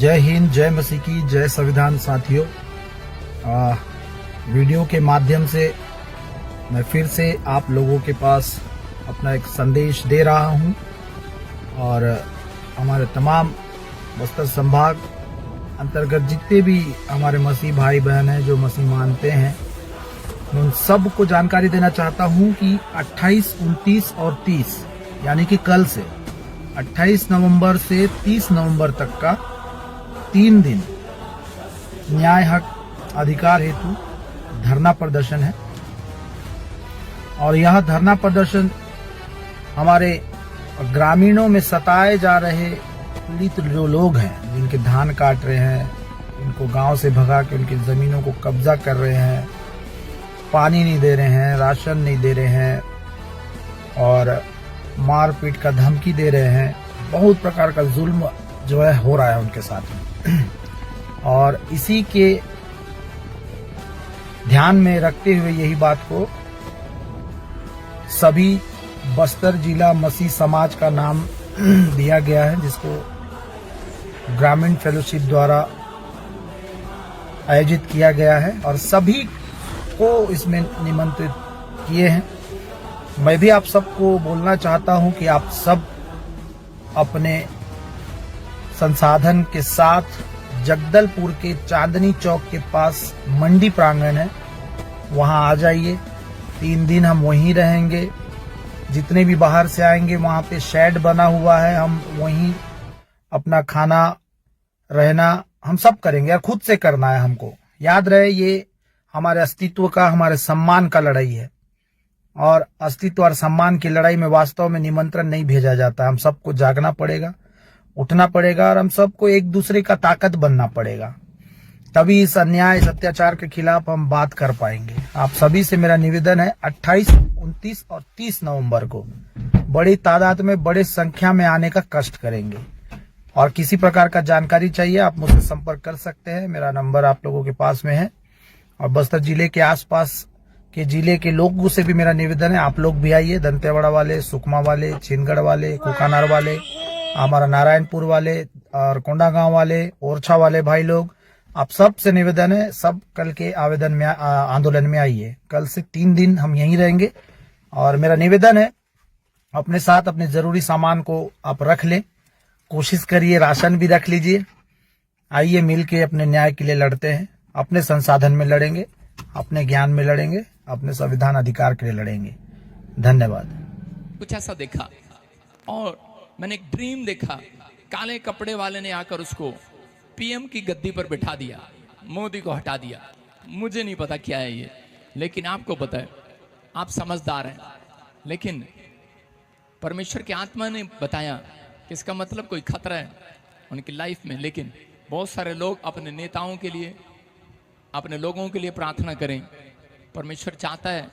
जय हिंद, जय मसीह की, जय संविधान। साथियों, वीडियो के माध्यम से मैं फिर से आप लोगों के पास अपना एक संदेश दे रहा हूं और हमारे तमाम बस्तर संभाग अंतर्गत जितने भी हमारे मसीह भाई बहन हैं जो मसीह मानते हैं, मैं उन सब को जानकारी देना चाहता हूं कि 28, 29 और 30 यानी कि कल से 28 नवंबर से 30 नवंबर तक का 3 दिन न्याय हक अधिकार हेतु धरना प्रदर्शन है। और यह धरना प्रदर्शन हमारे ग्रामीणों में सताए जा रहे पीड़ित जो लोग हैं, जिनके धान काट रहे हैं, इनको गांव से भगा के उनकी जमीनों को कब्जा कर रहे हैं, पानी नहीं दे रहे हैं, राशन नहीं दे रहे हैं और मारपीट का धमकी दे रहे हैं। बहुत प्रकार का जुल्म जो है हो रहा है उनके साथ में। और इसी के ध्यान में रखते हुए यही बात को सभी बस्तर जिला मसीह समाज का नाम दिया गया है, जिसको ग्रामीण फेलोशिप द्वारा आयोजित किया गया है और सभी को इसमें निमंत्रित किए हैं। मैं भी आप सबको बोलना चाहता हूं कि आप सब अपने संसाधन के साथ जगदलपुर के चांदनी चौक के पास मंडी प्रांगण है, वहां आ जाइए। 3 दिन हम वहीं रहेंगे। जितने भी बाहर से आएंगे वहां पे शेड बना हुआ है, हम वहीं अपना खाना रहना हम सब करेंगे और खुद से करना है हमको। याद रहे, ये हमारे अस्तित्व का, हमारे सम्मान का लड़ाई है और अस्तित्व और सम्मान की लड़ाई में वास्तव में निमंत्रण नहीं भेजा जाता। हम सबको जागना पड़ेगा, उठना पड़ेगा और हम सबको एक दूसरे का ताकत बनना पड़ेगा। तभी इस अन्याय, इस अत्याचार के खिलाफ हम बात कर पाएंगे। आप सभी से मेरा निवेदन है, 28, 29 और 30 नवंबर को बड़ी तादाद में, बड़े संख्या में आने का कष्ट करेंगे। और किसी प्रकार का जानकारी चाहिए आप मुझसे संपर्क कर सकते हैं। मेरा नंबर आप लोगों के पास में है। और बस्तर जिले के आसपास के जिले के लोगों से भी मेरा निवेदन है, आप लोग भी आइए। दंतेवाड़ा वाले, सुकमा वाले, छिनगढ़ वाले, कोकानार वाले, हमारा नारायणपुर वाले और कोंडागांव वाले, ओरछा वाले भाई लोग, आप सब से निवेदन है, सब कल के आवेदन में आंदोलन में आइए। कल से 3 दिन हम यहीं रहेंगे और मेरा निवेदन है, अपने साथ अपने जरूरी सामान को आप रख लें। कोशिश करिए राशन भी रख लीजिए। आइए मिलके अपने न्याय के लिए लड़ते हैं। अपने संसाधन में लड़ेंगे, अपने ज्ञान में लड़ेंगे, अपने संविधान अधिकार के लिए लड़ेंगे। धन्यवाद। कुछ ऐसा देखा और मैंने एक ड्रीम देखा। काले कपड़े वाले ने आकर उसको पीएम की गद्दी पर बिठा दिया, मोदी को हटा दिया। मुझे नहीं पता क्या है ये, लेकिन आपको पता है, आप समझदार हैं। लेकिन परमेश्वर की आत्मा ने बताया कि इसका मतलब कोई खतरा है उनकी लाइफ में। लेकिन बहुत सारे लोग अपने नेताओं के लिए, अपने लोगों के लिए प्रार्थना करें। परमेश्वर चाहता है,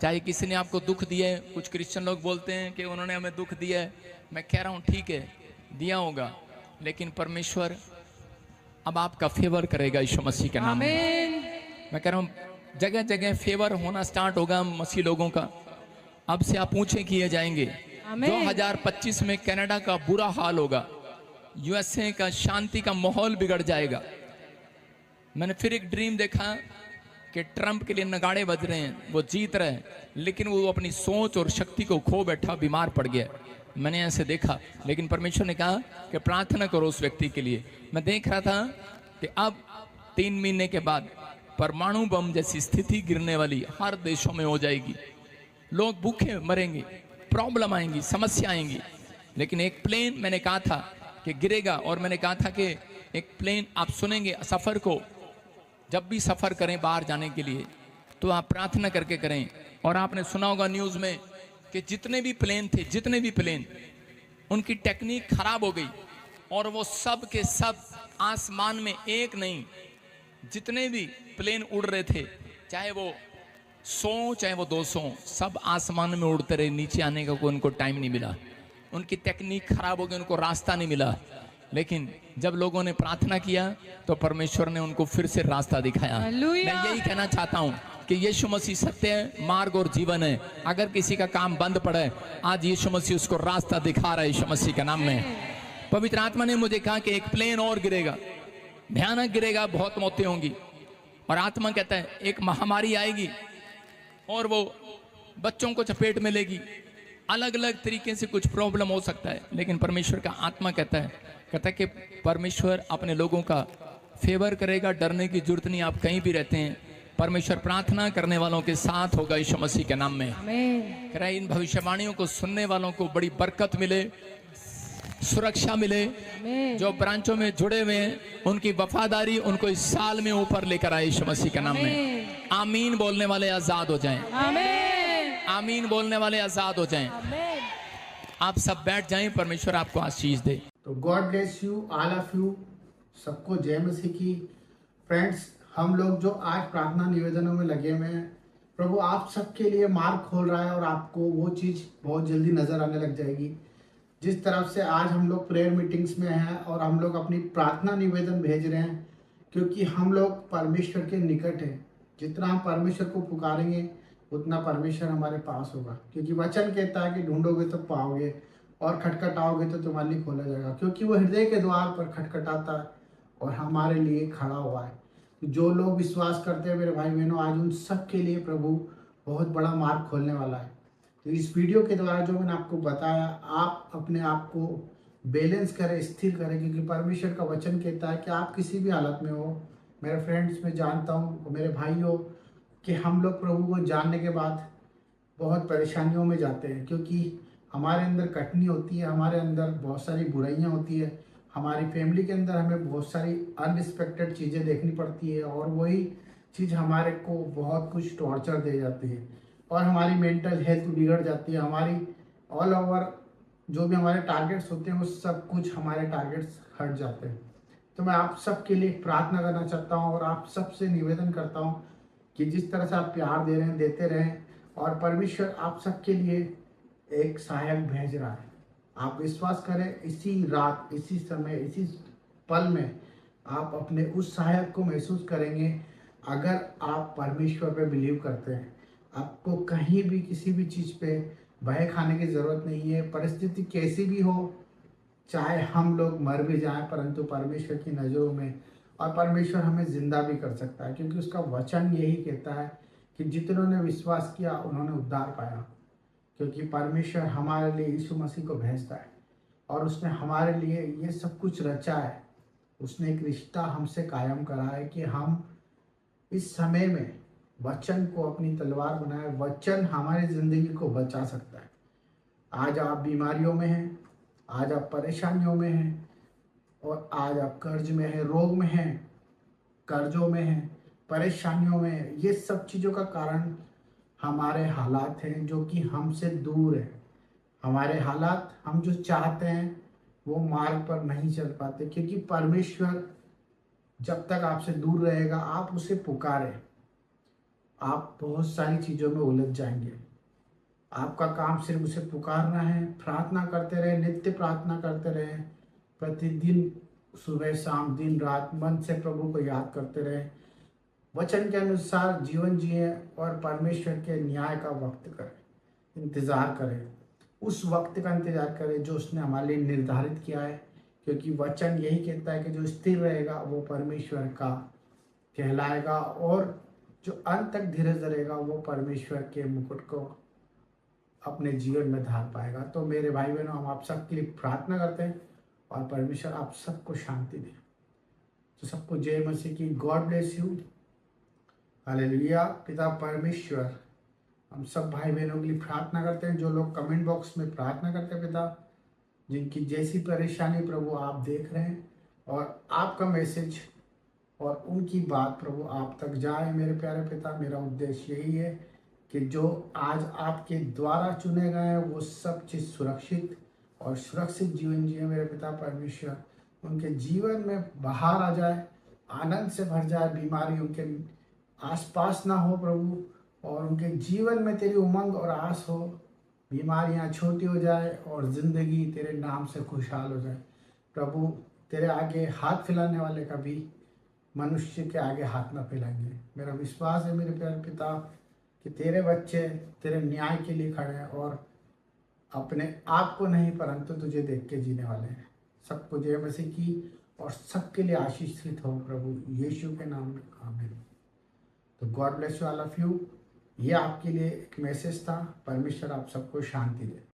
चाहे किसी ने आपको दुख दिया है। कुछ क्रिश्चियन लोग बोलते हैं कि उन्होंने हमें दुख दिया है। मैं कह रहा हूँ ठीक है, दिया होगा, लेकिन परमेश्वर अब आपका फेवर करेगा यीशु मसीह के नाम में। मैं कह रहा हूँ जगह जगह फेवर होना स्टार्ट होगा मसीह लोगों का। अब से आप ऊंचे किए जाएंगे। 2025 में कनाडा का बुरा हाल होगा, यूएसए का शांति का माहौल बिगड़ जाएगा। मैंने फिर एक ड्रीम देखा कि ट्रंप के लिए नगाड़े बज रहे हैं, वो जीत रहे हैं, लेकिन वो अपनी सोच और शक्ति को खो बैठा, बीमार पड़ गया। मैंने ऐसे देखा, लेकिन परमेश्वर ने कहा कि प्रार्थना करो उस व्यक्ति के लिए। मैं देख रहा था कि अब 3 महीने के बाद परमाणु बम जैसी स्थिति गिरने वाली हर देशों में हो जाएगी। लोग भूखे मरेंगे, प्रॉब्लम आएंगी, समस्या आएंगी। लेकिन एक प्लेन मैंने कहा था कि गिरेगा, और मैंने कहा था कि एक प्लेन, आप सुनेंगे सफर को, जब भी सफर करें बाहर जाने के लिए तो आप प्रार्थना करके करें। और आपने सुना होगा न्यूज में कि जितने भी प्लेन थे, जितने भी प्लेन, उनकी टेक्निक खराब हो गई और वो सब के सब आसमान में, एक नहीं, जितने भी प्लेन उड़ रहे थे, चाहे वो 100 चाहे वो 200, सब आसमान में उड़ते रहे। नीचे आने का कोई उनको टाइम नहीं मिला, उनकी टेक्निक खराब हो गई, उनको रास्ता नहीं मिला। लेकिन जब लोगों ने प्रार्थना किया तो परमेश्वर ने उनको फिर से रास्ता दिखाया। मैं यही कहना चाहता हूँ कि यीशु मसीह सत्य है, मार्ग और जीवन है। अगर किसी का काम बंद पड़े, आज यीशु मसीह उसको रास्ता दिखा रहा है यीशु मसीह के नाम में। पवित्र आत्मा ने मुझे कहा कि एक प्लेन और गिरेगा, भयानक गिरेगा, बहुत मौतें होंगी। और आत्मा कहता है एक महामारी आएगी और वो बच्चों को चपेट में लेगी, अलग अलग तरीके से कुछ प्रॉब्लम हो सकता है। लेकिन परमेश्वर का आत्मा कहता है कि परमेश्वर अपने लोगों का फेवर करेगा, डरने की जरूरत नहीं। आप कहीं भी रहते हैं, परमेश्वर प्रार्थना करने वालों के साथ होगा यीशु मसीह के नाम में। आमीन। कह रहा है इन भविष्यवाणियों को सुनने वालों को बड़ी बरकत मिले, सुरक्षा मिले। आमीन। जो ब्रांचों में जुड़े हुए हैं उनकी वफादारी उनको इस साल में ऊपर लेकर आए यीशु मसीह के नाम में। आमीन बोलने वाले आजाद हो जाएं। आमीन। आमीन बोलने वाले आजाद हो जाएं। आमीन। आप सब बैठ जाएं, परमेश्वर आपको आशीष दे। तो God bless you all of you, सबको जय मसीह की। फ्रेंड्स, हम लोग जो आज प्रार्थना निवेदनों में लगे हुए हैं, प्रभु आप सबके लिए मार्ग खोल रहा है और आपको वो चीज़ बहुत जल्दी नजर आने लग जाएगी। जिस तरफ से आज हम लोग प्रेयर मीटिंग्स में हैं और हम लोग अपनी प्रार्थना निवेदन भेज रहे हैं, क्योंकि हम लोग परमेश्वर के निकट हैं। जितना हम परमेश्वर को पुकारेंगे उतना परमेश्वर हमारे पास होगा, क्योंकि वचन कहता है कि ढूंढोगे तो पाओगे और खटखटाओगे तो तुम्हारे लिए खोला जाएगा, क्योंकि वो हृदय के द्वार पर खटखटाता है और हमारे लिए खड़ा हुआ है। जो लोग विश्वास करते हैं मेरे भाई बहनों, आज उन सब के लिए प्रभु बहुत बड़ा मार्ग खोलने वाला है। तो इस वीडियो के द्वारा जो मैंने आपको बताया, आप अपने आप को बैलेंस करें, स्थिर करें, क्योंकि परमेश्वर का वचन कहता है कि आप किसी भी हालत में हो। मेरे फ्रेंड्स, मैं जानता हूँ मेरे भाइयों कि हम लोग प्रभु को जानने के बाद बहुत परेशानियों में जाते हैं, क्योंकि हमारे अंदर कटनी होती है, हमारे अंदर बहुत सारी बुराइयाँ होती है, हमारी फैमिली के अंदर हमें बहुत सारी अनएक्सपेक्टेड चीज़ें देखनी पड़ती है और वही चीज़ हमारे को बहुत कुछ टॉर्चर दे जाती है और हमारी मेंटल हेल्थ बिगड़ जाती है। हमारी ऑल ओवर जो भी हमारे टारगेट्स होते हैं वो सब कुछ हमारे टारगेट्स हट जाते हैं। तो मैं आप सबके लिए प्रार्थना करना चाहता हूँ और आप सबसे निवेदन करता हूँ कि जिस तरह से आप प्यार दे रहे हैं, देते रहें, और परमेश्वर आप सबके लिए एक सहायक भेज रहा है। आप विश्वास करें, इसी रात, इसी समय, इसी पल में आप अपने उस सहायक को महसूस करेंगे। अगर आप परमेश्वर पे बिलीव करते हैं, आपको कहीं भी किसी भी चीज़ पे भय खाने की ज़रूरत नहीं है। परिस्थिति कैसी भी हो, चाहे हम लोग मर भी जाएं, परंतु परमेश्वर की नज़रों में, और परमेश्वर हमें जिंदा भी कर सकता है, क्योंकि उसका वचन यही कहता है कि जितनों ने विश्वास किया उन्होंने उद्धार पाया। क्योंकि परमेश्वर हमारे लिए यीशु मसीह को भेजता है और उसने हमारे लिए ये सब कुछ रचा है। उसने एक रिश्ता हमसे कायम करा है कि हम इस समय में वचन को अपनी तलवार बनाए। वचन हमारी ज़िंदगी को बचा सकता है। आज आप बीमारियों में हैं, आज आप परेशानियों में हैं, और आज आप कर्ज में हैं, रोग में हैं, कर्जों में हैं, परेशानियों में हैं। ये सब चीज़ों का कारण हमारे हालात हैं जो कि हमसे दूर है। हमारे हालात, हम जो चाहते हैं वो मार्ग पर नहीं चल पाते, क्योंकि परमेश्वर जब तक आपसे दूर रहेगा, आप उसे पुकारें, आप बहुत सारी चीज़ों में उलझ जाएंगे। आपका काम सिर्फ उसे पुकारना है, प्रार्थना करते रहे, नित्य प्रार्थना करते रहे, प्रतिदिन सुबह शाम दिन रात मन से प्रभु को याद करते रहे, वचन के अनुसार जीवन जिए और परमेश्वर के न्याय का वक्त करें, इंतज़ार करें। उस वक्त का इंतज़ार करें जो उसने हमारे लिए निर्धारित किया है, क्योंकि वचन यही कहता है कि जो स्थिर रहेगा वो परमेश्वर का कहलाएगा, और जो अंत तक धीरज धरेगा वो परमेश्वर के मुकुट को अपने जीवन में धार पाएगा। तो मेरे भाई बहनों, हम आप सबके लिए प्रार्थना करते हैं और परमेश्वर आप सबको शांति दे। तो सबको जय मसीह की। God bless you. हालेलुया। पिता परमेश्वर, हम सब भाई बहनों के लिए प्रार्थना करते हैं, जो लोग कमेंट बॉक्स में प्रार्थना करते हैं पिता, जिनकी जैसी परेशानी प्रभु आप देख रहे हैं, और आपका मैसेज और उनकी बात प्रभु आप तक जाए। मेरे प्यारे पिता, मेरा उद्देश्य यही है कि जो आज आपके द्वारा चुने गए हैं वो सब चीज़ सुरक्षित और सुरक्षित जीवन जिए। मेरे पिता परमेश्वर, उनके जीवन में बाहर आ जाए, आनंद से भर जाए, बीमारी उनके आसपास ना हो प्रभु, और उनके जीवन में तेरी उमंग और आस हो, बीमारियां छोटी हो जाए और ज़िंदगी तेरे नाम से खुशहाल हो जाए। प्रभु, तेरे आगे हाथ फैलाने वाले कभी मनुष्य के आगे हाथ ना फैलाएंगे। मेरा विश्वास है मेरे प्यारे पिता कि तेरे बच्चे तेरे न्याय के लिए खड़े हैं और अपने आप को नहीं परंतु तुझे देख के जीने वाले हैं। सबको जय मसीह की और सबके लिए आशीषित हो प्रभु यीशु के नाम में आमीन। तो God bless you all of you. ये आपके लिए एक मैसेज था। परमेश्वर आप सबको शांति दे।